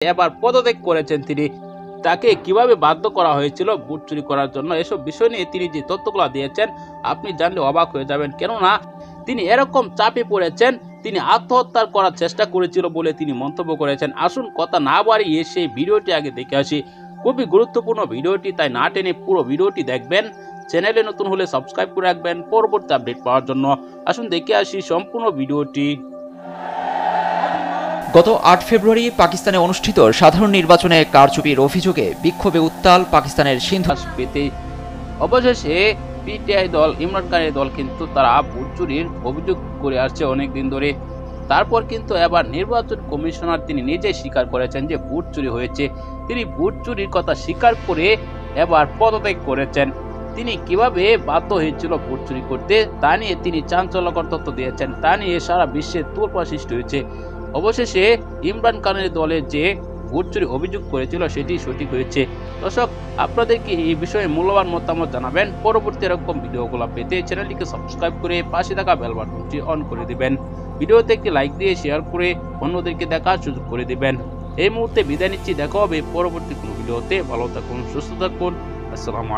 এবার পদত্যাগ করেছেন তিনি। তাকে কিভাবে বাধ্য করা হয়েছিল ভোট চুরি করার জন্য, এসব বিষয় নিয়ে তিনি যে তথ্যগুলো দিয়েছেন আপনি জানলে অবাক হয়ে যাবেন। কেননা তিনি এরকম চাপে পড়েছেন, তিনি আত্মহত্যা করার চেষ্টা করেছিল বলে তিনি মন্তব্য করেছেন। আসুন কথা না বাড়িয়ে সেই ভিডিওটি আগে দেখে আসি। খুবই গুরুত্বপূর্ণ ভিডিওটি, তাই না টেনে পুরো ভিডিওটি দেখবেন। চ্যানেলে নতুন হলে সাবস্ক্রাইব করে রাখবেন পরবর্তী আপডেট পাওয়ার জন্য। আসুন দেখে আসি সম্পূর্ণ ভিডিওটি। গত ৮ ফেব্রুয়ারি পাকিস্তানে অনুষ্ঠিত সাধারণ নির্বাচনে কারচুপির অভিযোগে বিক্ষোভে উত্তাল পাকিস্তানের সিন্ধু পেতে অবশেষে পিটিআই দল, ইমরান খানের দল কিন্তু তারা ভোট চুরির অভিযোগ করে আসছে অনেকদিন ধরে। তারপর কিন্তু এবার নির্বাচন কমিশনার তিনি নিজেই স্বীকার করেছেন যে ভোট চুরি হয়েছে। তিনি ভোট চুরির কথা স্বীকার করে এবার পদত্যাগ করেছেন। তিনি কিভাবে বাধ্য হয়েছিল ভোট চুরি করতে তা নিয়ে তিনি চাঞ্চল্যকর তথ্য দিয়েছেন। তা নিয়ে সারা বিশ্বে তোলপাড় সৃষ্টি হয়েছে। অবশেষে ইমরান খানের দলের যে ভোট চুরি অভিযোগ করেছিল সেটি সঠিক হয়েছে। দর্শক, আপনাদেরকে এই বিষয়ে মূল্যবান মতামত জানাবেন। পরবর্তী এরকম ভিডিওগুলো পেতে চ্যানেলটিকে সাবস্ক্রাইব করে পাশে থাকা বেল বাটনটি অন করে দিবেন। ভিডিওতে একটি লাইক দিয়ে শেয়ার করে অন্যদেরকে দেখার সুযোগ করে দিবেন। এই মুহূর্তে বিদায় নিচ্ছি, দেখা হবে পরবর্তী কোনো ভিডিওতে। ভালো থাকুন, সুস্থ থাকুন। আসসালামু আলাইকুম।